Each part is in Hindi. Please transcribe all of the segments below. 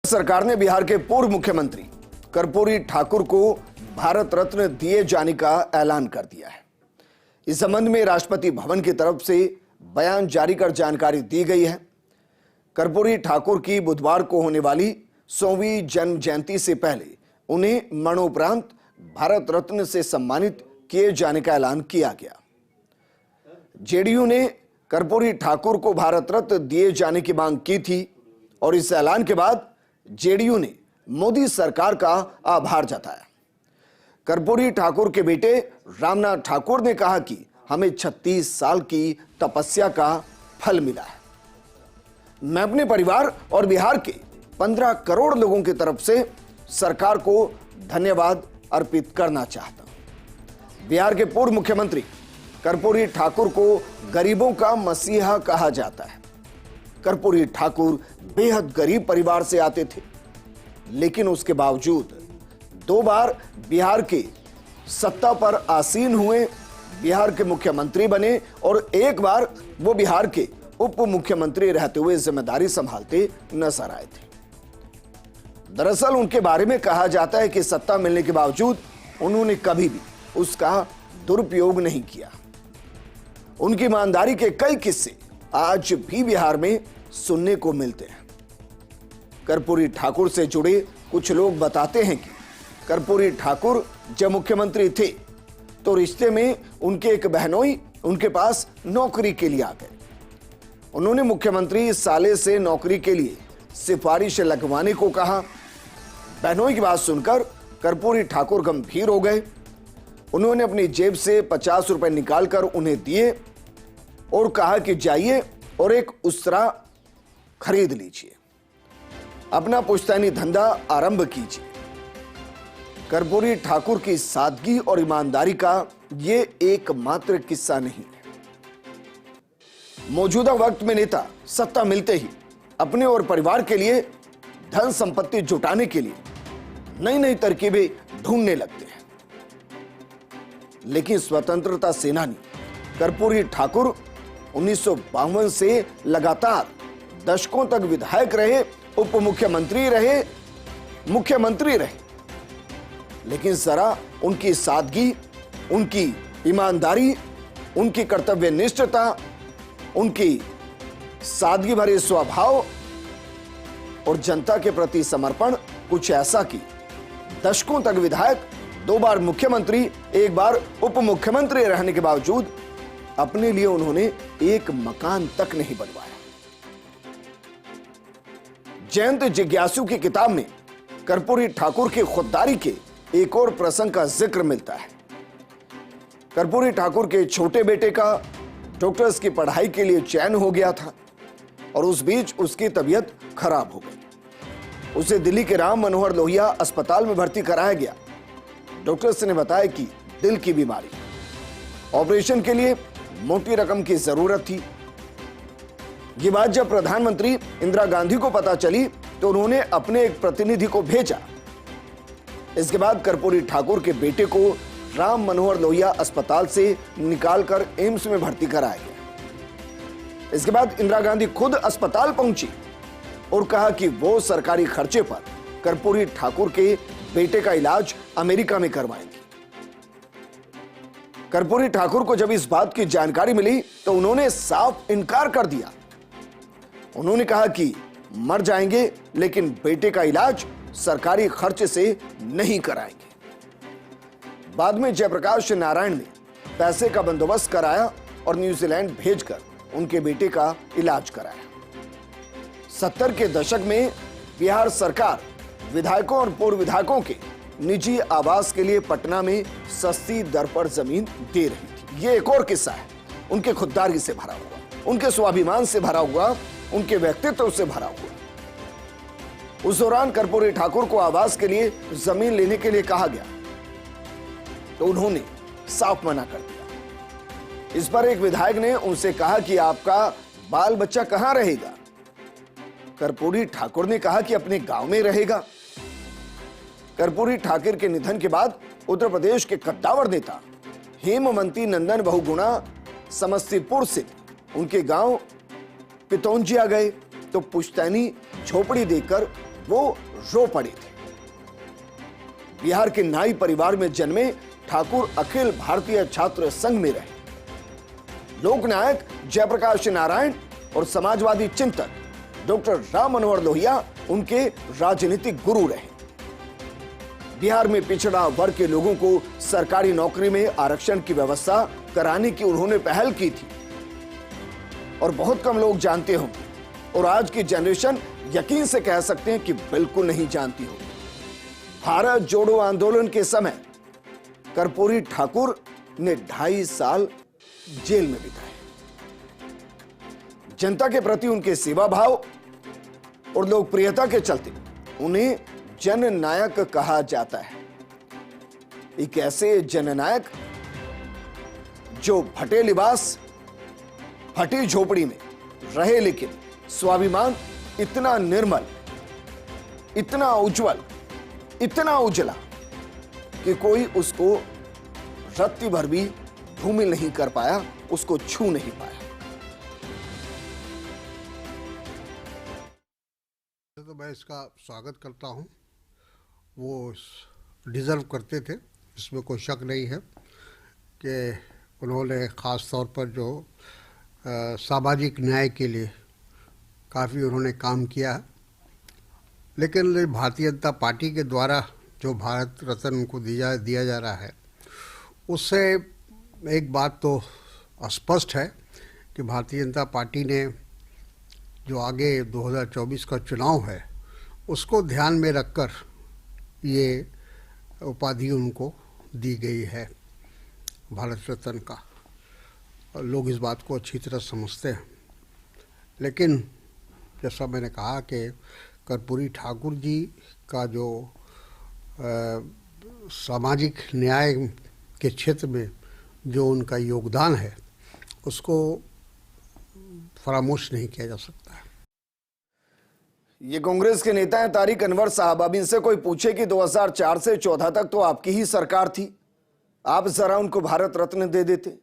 सरकार ने बिहार के पूर्व मुख्यमंत्री कर्पूरी ठाकुर को भारत रत्न दिए जाने का ऐलान कर दिया है। इस संबंध में राष्ट्रपति भवन की तरफ से बयान जारी कर जानकारी दी गई है। कर्पूरी ठाकुर की बुधवार को होने वाली 100वीं जन्म जयंती से पहले उन्हें मरणोपरांत भारत रत्न से सम्मानित किए जाने का ऐलान किया गया। जेडीयू ने कर्पूरी ठाकुर को भारत रत्न दिए जाने की मांग की थी और इस ऐलान के बाद जेडीयू ने मोदी सरकार का आभार जताया। कर्पूरी ठाकुर के बेटे रामनाथ ठाकुर ने कहा कि हमें 36 साल की तपस्या का फल मिला है। मैं अपने परिवार और बिहार के 15 करोड़ लोगों की तरफ से सरकार को धन्यवाद अर्पित करना चाहता हूं। बिहार के पूर्व मुख्यमंत्री कर्पूरी ठाकुर को गरीबों का मसीहा कहा जाता है। कर्पूरी ठाकुर बेहद गरीब परिवार से आते थे, लेकिन उसके बावजूद 2 बार बिहार के सत्ता पर आसीन हुए, बिहार के मुख्यमंत्री बने और 1 बार वो बिहार के उप मुख्यमंत्री रहते हुए जिम्मेदारी संभालते नजर आए थे। दरअसल उनके बारे में कहा जाता है कि सत्ता मिलने के बावजूद उन्होंने कभी भी उसका दुरुपयोग नहीं किया। उनकी ईमानदारी के कई किस्से आज भी बिहार में सुनने को मिलते हैं। कर्पूरी ठाकुर से जुड़े कुछ लोग बताते हैं कि कर्पूरी ठाकुर जब मुख्यमंत्री थे तो रिश्ते में उनके एक बहनोई उनके पास नौकरी के लिए आ गए। उन्होंने मुख्यमंत्री साले से नौकरी के लिए सिफारिश लगवाने को कहा। बहनोई की बात सुनकर कर्पूरी ठाकुर गंभीर हो गए। उन्होंने अपनी जेब से 50 रुपए निकालकर उन्हें दिए और कहा कि जाइए और एक उसरा खरीद लीजिए, अपना पुश्तैनी धंधा आरंभ कीजिए। कर्पूरी ठाकुर की सादगी और ईमानदारी का यह एकमात्र किस्सा नहीं है। मौजूदा वक्त में नेता सत्ता मिलते ही अपने और परिवार के लिए धन संपत्ति जुटाने के लिए नई नई तरकीबें ढूंढने लगते हैं, लेकिन स्वतंत्रता सेनानी कर्पूरी ठाकुर 1952 से लगातार दशकों तक विधायक रहे, उप मुख्यमंत्री रहे, मुख्यमंत्री रहे, लेकिन जरा उनकी सादगी, उनकी ईमानदारी, उनकी कर्तव्यनिष्ठता, उनकी सादगी भरे स्वभाव और जनता के प्रति समर्पण कुछ ऐसा कि दशकों तक विधायक, 2 बार मुख्यमंत्री, 1 बार उप मुख्यमंत्री रहने के बावजूद अपने लिए उन्होंने एक मकान तक नहीं बनवाया। जयंत जिज्ञासु की किताब में कर्पूरी ठाकुर की खुददारी के एक और प्रसंग का जिक्र मिलता है। कर्पूरी ठाकुर के छोटे बेटे का डॉक्टर्स की पढ़ाई के लिए चयन हो गया था और उस बीच उसकी तबीयत खराब हो गई। उसे दिल्ली के राम मनोहर लोहिया अस्पताल में भर्ती कराया गया। डॉक्टर्स ने बताया कि दिल की बीमारी, ऑपरेशन के लिए मोटी रकम की जरूरत थी। ये बात जब प्रधानमंत्री इंदिरा गांधी को पता चली तो उन्होंने अपने एक प्रतिनिधि को भेजा। इसके बाद कर्पूरी ठाकुर के बेटे को राम मनोहर लोहिया अस्पताल से निकालकर एम्स में भर्ती कराया गया। इसके बाद इंदिरा गांधी खुद अस्पताल पहुंची और कहा कि वो सरकारी खर्चे पर कर्पूरी ठाकुर के बेटे का इलाज अमेरिका में करवाएंगी। कर्पूरी ठाकुर को जब इस बात की जानकारी मिली तो उन्होंने साफ इनकार कर दिया। उन्होंने कहा कि मर जाएंगे लेकिन बेटे का इलाज सरकारी खर्च से नहीं कराएंगे। बाद में जयप्रकाश नारायण ने पैसे का बंदोबस्त कराया और न्यूजीलैंड भेजकर उनके बेटे का इलाज कराया। 70 के दशक में बिहार सरकार विधायकों और पूर्व विधायकों के निजी आवास के लिए पटना में सस्ती दर पर जमीन दे रही थी। यह एक और किस्सा है, उनके खुददारी से भरा हुआ, उनके स्वाभिमान से भरा हुआ, उनके व्यक्तित्व से भरा हुआ। उस दौरान कर्पूरी ठाकुर को आवास के लिए जमीन लेने के लिए कहा गया तो उन्होंने साफ मना कर दिया। इस पर एक विधायक ने उनसे कहा कि आपका बाल बच्चा कहां रहेगा? कर्पूरी ठाकुर ने कहा कि अपने गांव में रहेगा। कर्पूरी ठाकुर के निधन के बाद उत्तर प्रदेश के कद्दावर नेता हेमवंती नंदन बहुगुणा समस्तीपुर से उनके गांव पितौंजिया गए तो पुश्तैनी झोपड़ी देकर वो रो पड़े थे। बिहार के नाई परिवार में जन्मे ठाकुर अखिल भारतीय छात्र संघ में रहे। लोकनायक जयप्रकाश नारायण और समाजवादी चिंतक डॉक्टर राम मनोहर लोहिया उनके राजनीतिक गुरु रहे। बिहार में पिछड़ा वर्ग के लोगों को सरकारी नौकरी में आरक्षण की व्यवस्था कराने की उन्होंने पहल की थी और बहुत कम लोग जानते होंगे और आज की जनरेशन यकीन से कह सकते हैं कि बिल्कुल नहीं जानती होगी। भारत जोड़ो आंदोलन के समय कर्पूरी ठाकुर ने 2.5 साल जेल में बिताए। जनता के प्रति उनके सेवा भाव और लोकप्रियता के चलते उन्हें जननायक कहा जाता है। एक ऐसे जननायक जो फटे लिबास, फटी झोपड़ी में रहे, लेकिन स्वाभिमान इतना निर्मल, इतना उज्जवल, इतना उजला कि कोई उसको रत्ती भर भी धूमिल नहीं कर पाया, उसको छू नहीं पाया। तो मैं इसका स्वागत करता हूं। वो डिज़र्व करते थे, इसमें कोई शक नहीं है कि उन्होंने ख़ास तौर पर जो सामाजिक न्याय के लिए काफ़ी उन्होंने काम किया है। लेकिन भारतीय जनता पार्टी के द्वारा जो भारत रत्न उनको दिया जा रहा है, उससे एक बात तो स्पष्ट है कि भारतीय जनता पार्टी ने जो आगे 2024 का चुनाव है उसको ध्यान में रखकर ये उपाधि उनको दी गई है भारत रत्न का। लोग इस बात को अच्छी तरह समझते हैं। लेकिन जैसा मैंने कहा कि कर्पूरी ठाकुर जी का जो सामाजिक न्याय के क्षेत्र में जो उनका योगदान है उसको फरामोश नहीं किया जा सकता है। ये कांग्रेस के नेता हैं तारिक अनवर साहब। अब इनसे कोई पूछे कि 2004 से 14 तक तो आपकी ही सरकार थी, आप जरा उनको भारत रत्न दे देते।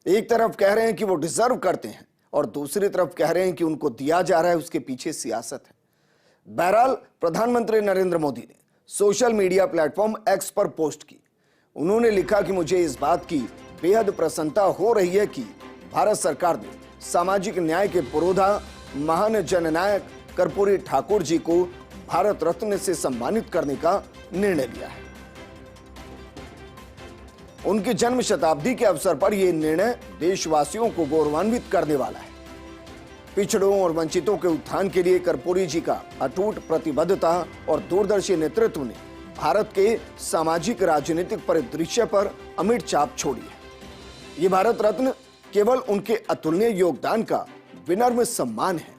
एक तरफ कह रहे हैं कि वो डिजर्व करते हैं और दूसरी तरफ कह रहे हैं कि उनको दिया जा रहा है, उसके पीछे सियासत है। बहरहाल प्रधानमंत्री नरेंद्र मोदी ने सोशल मीडिया प्लेटफॉर्म एक्स पर पोस्ट की। उन्होंने लिखा कि मुझे इस बात की बेहद प्रसन्नता हो रही है कि भारत सरकार ने सामाजिक न्याय के पुरोधा महान जननायक कर्पूरी ठाकुर जी को भारत रत्न से सम्मानित करने का निर्णय लिया है। उनकी जन्म शताब्दी के अवसर पर यह निर्णय देशवासियों को गौरवान्वित करने वाला है। पिछड़ों और वंचितों के उत्थान के लिए कर्पूरी जी का अटूट प्रतिबद्धता और दूरदर्शी नेतृत्व ने भारत के सामाजिक राजनीतिक परिदृश्य पर अमिट छाप छोड़ी है। ये भारत रत्न केवल उनके अतुलनीय योगदान का विनम्र सम्मान है,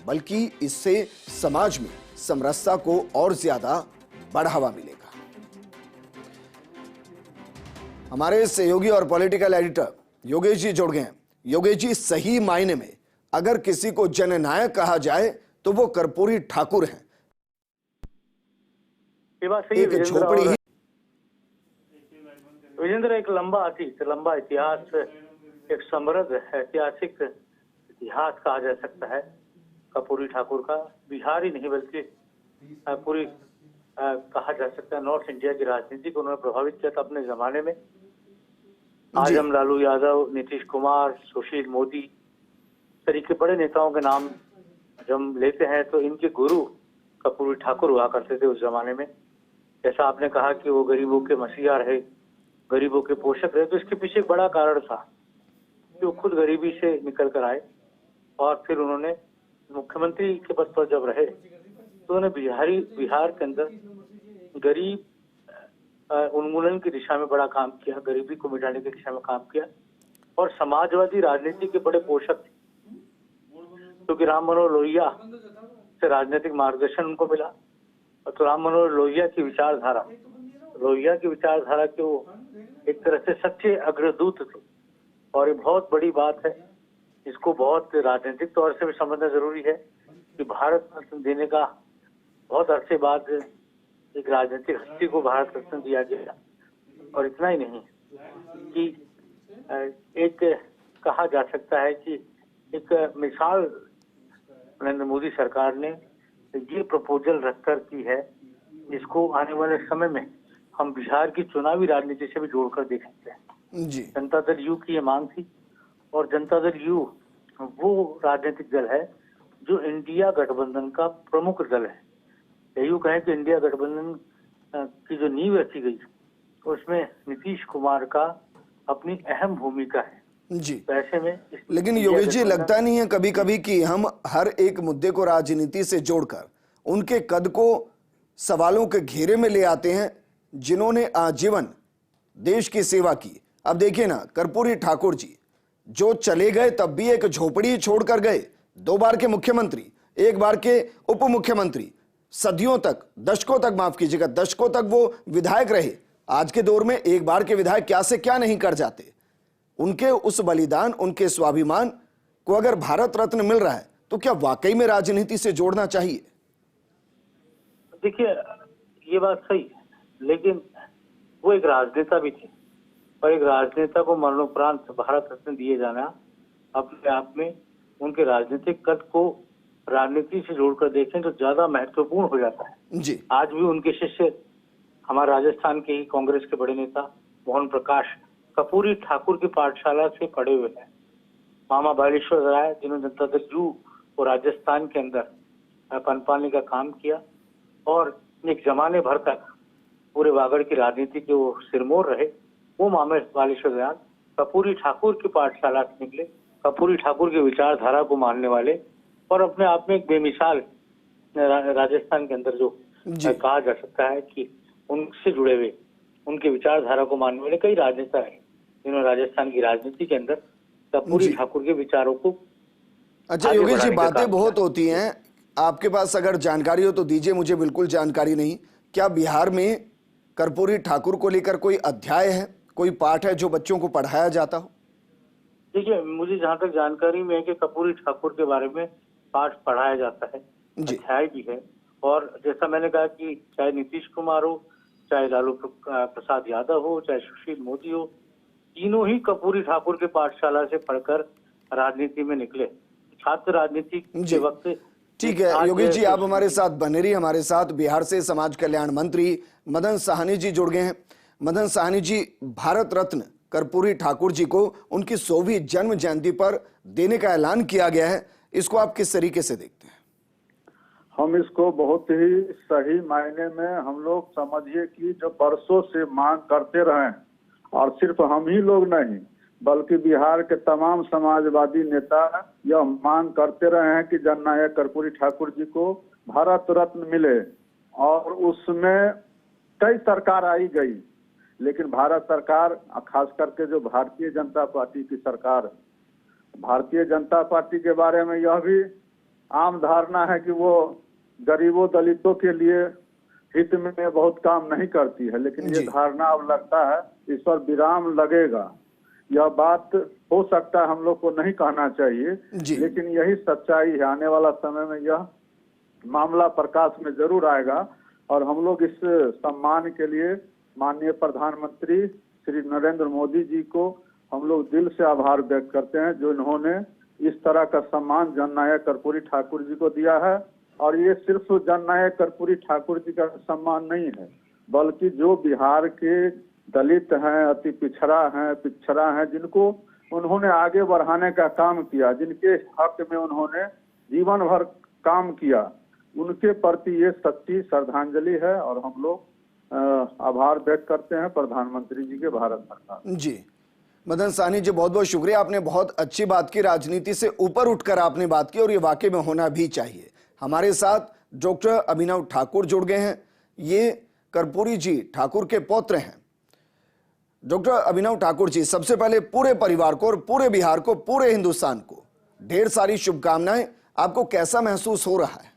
बल्कि इससे समाज में समरसता को और ज्यादा बढ़ावा मिलेगा। हमारे सहयोगी और पॉलिटिकल एडिटर योगेश जी जुड़ गए हैं। योगेश जी, सही मायने में अगर किसी को जननायक कहा जाए तो वो कर्पूरी ठाकुर हैं। ये बात सही है झोपड़ी ही विजेंद्र, एक लंबा अतीत, लंबा इतिहास, एक समृद्ध ऐतिहासिक इतिहास कहा जा सकता है कर्पूरी ठाकुर का। बिहार ही नहीं बल्कि पूरी कहा जा सकता है नॉर्थ इंडिया की राजनीति को उन्होंने प्रभावित किया था अपने जमाने में। आज हम लालू यादव, नीतीश कुमार, सुशील मोदी तरीके बड़े नेताओं के नाम जब हम लेते हैं तो इनके गुरु कर्पूरी ठाकुर हुआ करते थे उस जमाने में। जैसा आपने कहा कि वो गरीबों के मसीहा रहे, गरीबों के पोषक रहे, तो इसके पीछे एक बड़ा कारण था कि वो खुद गरीबी से निकल कर आए और फिर उन्होंने मुख्यमंत्री के पद पर जब रहे तो उन्होंने बिहार के अंदर गरीब उन्मूलन की दिशा में बड़ा काम किया, गरीबी को मिटाने की दिशा में काम किया और समाजवादी राजनीति के बड़े पोषक थे क्योंकि राम मनोहर लोहिया से राजनीतिक मार्गदर्शन उनको मिला। तो राम मनोहर लोहिया की विचारधारा के वो एक तरह से सच्चे अग्रदूत थे और ये बहुत बड़ी बात है। इसको बहुत राजनीतिक तौर से भी समझना जरूरी है कि भारत रत्न देने का बहुत अरसे बाद एक राजनीतिक हस्ती को भारत रत्न दिया गया। और इतना ही नहीं कि एक कहा जा सकता है कि एक मिसाल नरेंद्र मोदी सरकार ने ये प्रपोजल रखकर की है, जिसको आने वाले समय में हम बिहार की चुनावी राजनीति से भी जोड़कर देख सकते हैं। जी जनता दल यू की ये मांग थी, और जनता दल यू वो राजनीतिक दल है जो इंडिया गठबंधन का प्रमुख दल है। यूं कहें कि इंडिया गठबंधन की जो नींव रखी गई उसमें नीतीश कुमार का अपनी अहम भूमिका है। जी। तो ऐसे में लेकिन योगेश जी, लगता नहीं है कभी कभी कि हम हर एक मुद्दे को राजनीति से जोड़कर उनके कद को सवालों के घेरे में ले आते हैं, जिन्होंने आजीवन देश की सेवा की। अब देखिए ना, कर्पूरी ठाकुर जी जो चले गए तब भी एक झोपड़ी छोड़कर गए, 2 बार के मुख्यमंत्री, 1 बार के उप मुख्यमंत्री, सदियों तक, दशकों तक, माफ कीजिएगा, दशकों तक वो विधायक रहे। आज के दौर में 1 बार के विधायक क्या से क्या नहीं कर जाते। उनके उस बलिदान, उनके स्वाभिमान को अगर भारत रत्न मिल रहा है तो क्या वाकई में राजनीति से जोड़ना चाहिए? देखिए, ये बात सही है, लेकिन वो एक राजनेता भी थे, और एक राजनेता को मरणोपरांत भारत रत्न दिए जाना अपने आप में उनके राजनीतिक कद को राजनीति से जोड़कर देखें तो ज्यादा महत्वपूर्ण हो जाता है। जी आज भी उनके शिष्य हमारे राजस्थान के ही कांग्रेस के बड़े नेता मोहन प्रकाश कर्पूरी ठाकुर की पाठशाला से पढ़े हुए हैं। मामा बालेश्वर राय, जिन्होंने जनता दल यू और राजस्थान के अंदर पनपालने का काम किया, और एक जमाने भर तक पूरे वागड़ की राजनीति के वो सिरमौर रहे, वो मामा बालेश्वर राय कर्पूरी ठाकुर की पाठशाला से निकले, कर्पूरी ठाकुर की विचारधारा को मानने वाले, और अपने आप में एक बेमिसाल राजस्थान के अंदर जो कहा जा सकता है कि उनसे जुड़े हुए, उनके विचारधारा को मानने वाले कई राजनेता हैं, जिन्होंने राजस्थान की राजनीति के अंदर कर्पूरी ठाकुर के विचारों को। अच्छा योगेश जी, बातें बहुत होती हैं, आपके पास अगर जानकारी हो तो दीजिए, मुझे बिल्कुल जानकारी नहीं। क्या बिहार में कर्पूरी ठाकुर को लेकर कोई अध्याय है, कोई पाठ है जो बच्चों को पढ़ाया जाता हो? देखिए, मुझे जहाँ तक जानकारी में है कि कर्पूरी ठाकुर के बारे में पाठ पढ़ाया जाता है, अध्याय भी है, और जैसा मैंने कहा कि चाहे नीतीश कुमार हो, चाहे लालू प्रसाद यादव हो, चाहे सुशील मोदी हो, तीनों ही कर्पूरी ठाकुर के पाठशाला से पढ़कर राजनीति में निकले। छात्र राजनीति के वक्त। ठीक है योगेश जी, आप हमारे साथ बने रहिए। हमारे साथ बिहार से समाज कल्याण मंत्री मदन साहनी जी जुड़ गए हैं। मदन साहनी जी, भारत रत्न कर्पूरी ठाकुर जी को उनकी 100वीं जन्म जयंती पर देने का ऐलान किया गया है, इसको आप किस तरीके से देखते हैं? हम इसको बहुत ही सही मायने में, हम लोग समझिए कि जो बरसों से मांग करते रहे, और सिर्फ हम ही लोग नहीं बल्कि बिहार के तमाम समाजवादी नेता यह मांग करते रहे हैं कि जननायक कर्पूरी ठाकुर जी को भारत रत्न मिले। और उसमें कई सरकार आई गई, लेकिन भारत सरकार, खास करके जो भारतीय जनता पार्टी की सरकार, भारतीय जनता पार्टी के बारे में यह भी आम धारणा है कि वो गरीबों दलितों के लिए हित में बहुत काम नहीं करती है, लेकिन ये धारणा अब लगता है इस पर विराम लगेगा। यह बात हो सकता है हम लोग को नहीं कहना चाहिए, लेकिन यही सच्चाई है। आने वाला समय में यह मामला प्रकाश में जरूर आएगा, और हम लोग इस सम्मान के लिए माननीय प्रधानमंत्री श्री नरेंद्र मोदी जी को हम लोग दिल से आभार व्यक्त करते हैं, जो इन्होंने इस तरह का सम्मान जननायक कर्पूरी ठाकुर जी को दिया है। और ये सिर्फ जननायक कर्पूरी ठाकुर जी का सम्मान नहीं है, बल्कि जो बिहार के दलित हैं, अति पिछड़ा हैं, जिनको उन्होंने आगे बढ़ाने का काम किया, जिनके हक में उन्होंने जीवन भर काम किया, उनके प्रति ये सच्ची श्रद्धांजलि है। और हम लोग आभार व्यक्त करते हैं प्रधानमंत्री जी के, भारत सरकार। जी मदन साहनी जी, बहुत बहुत शुक्रिया। आपने बहुत अच्छी बात की, राजनीति से ऊपर उठकर आपने बात की, और ये वाकई में होना भी चाहिए। हमारे साथ डॉक्टर अभिनव ठाकुर जुड़ गए हैं, ये कर्पूरी जी ठाकुर के पौत्र हैं। डॉक्टर अभिनव ठाकुर जी, सबसे पहले पूरे परिवार को और पूरे बिहार को, पूरे हिंदुस्तान को ढेर सारी शुभकामनाएं। आपको कैसा महसूस हो रहा है?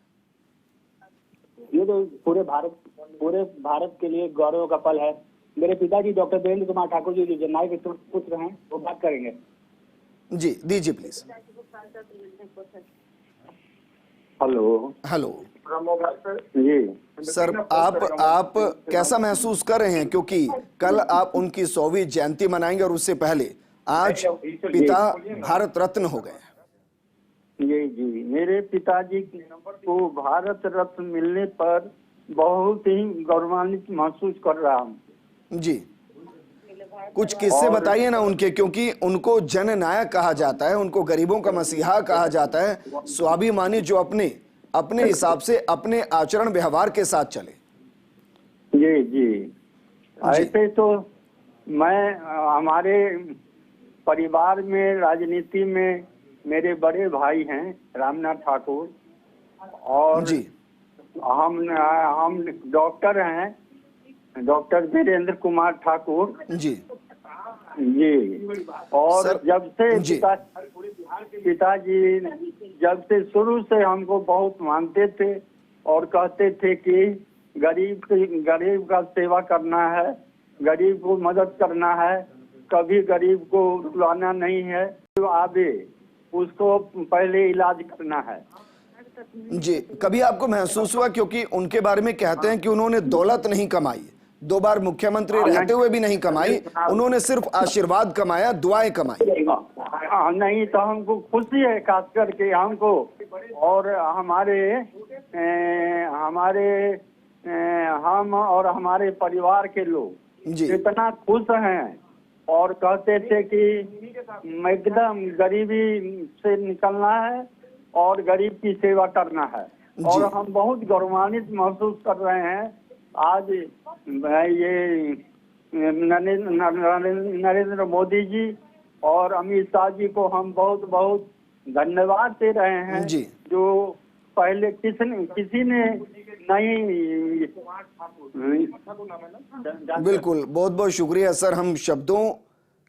ये तो पूरे भारत के लिए गौरव का पल है। मेरे पिताजी डॉक्टर वीरेंद्र कुमार ठाकुर जी, जो जननायक के पुत्र हैं, वो बात करेंगे। जी दीजिए प्लीज। हेलो हेलो जी सर, आप कैसा महसूस कर रहे हैं, क्योंकि कल आप उनकी 100वीं जयंती मनाएंगे और उससे पहले आज पिता भारत रत्न हो गए? जी मेरे पिताजी को भारत रत्न मिलने पर बहुत ही गौरवान्वित महसूस कर रहा हूँ। जी, कुछ किस्से बताइए ना उनके, क्योंकि उनको जननायक कहा जाता है, उनको गरीबों का मसीहा कहा जाता है, स्वाभिमानी जो अपने हिसाब से अपने आचरण व्यवहार के साथ चले। जी ऐसे तो मैं हमारे परिवार में राजनीति में मेरे बड़े भाई हैं रामनाथ ठाकुर, और जी हम डॉक्टर हैं, डॉक्टर वीरेंद्र कुमार ठाकुर जी जी। और सर, जब से जी। पिताजी जब से शुरू से हमको बहुत मानते थे और कहते थे कि गरीब का सेवा करना है, गरीब को मदद करना है, कभी गरीब को रुलाना नहीं है, तो आगे उसको पहले इलाज करना है। जी, कभी आपको महसूस हुआ, क्योंकि उनके बारे में कहते हैं कि उन्होंने दौलत नहीं कमाई, 2 बार मुख्यमंत्री रहते हुए भी नहीं कमाई, उन्होंने सिर्फ आशीर्वाद कमाया, दुआएं कमाई। नहीं तो हमको खुशी है, खास करके हमको और हम और हमारे परिवार के लोग जी इतना खुश हैं और कहते थे कि एकदम गरीबी से निकलना है और गरीब की सेवा करना है, और हम बहुत गौरवान्वित महसूस कर रहे हैं। आज ये नरेंद्र मोदी जी और अमित शाह जी को हम बहुत बहुत धन्यवाद दे रहे हैं जी। जो पहले किसी ने नहीं। बिल्कुल, बहुत बहुत शुक्रिया सर। हम शब्दों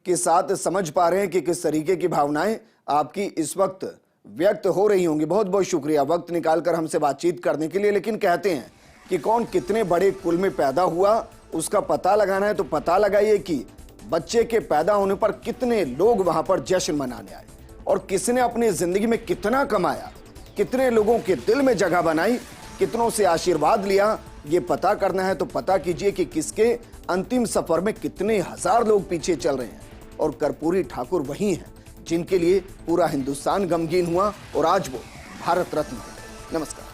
के साथ समझ पा रहे हैं कि किस तरीके की भावनाएं आपकी इस वक्त व्यक्त हो रही होंगी। बहुत बहुत शुक्रिया वक्त निकालकर हमसे बातचीत करने के लिए। लेकिन कहते हैं कि कौन कितने बड़े कुल में पैदा हुआ उसका पता लगाना है तो पता लगाइए कि बच्चे के पैदा होने पर कितने लोग वहां पर जश्न मनाने आए और किसने अपनी जिंदगी में कितना कमाया, कितने लोगों के दिल में जगह बनाई, कितनों से आशीर्वाद लिया। ये पता करना है तो पता कीजिए कि किसके अंतिम सफर में कितने हजार लोग पीछे चल रहे हैं। और कर्पूरी ठाकुर वही हैं जिनके लिए पूरा हिंदुस्तान गमगीन हुआ और आज वो भारत रत्न है। नमस्कार।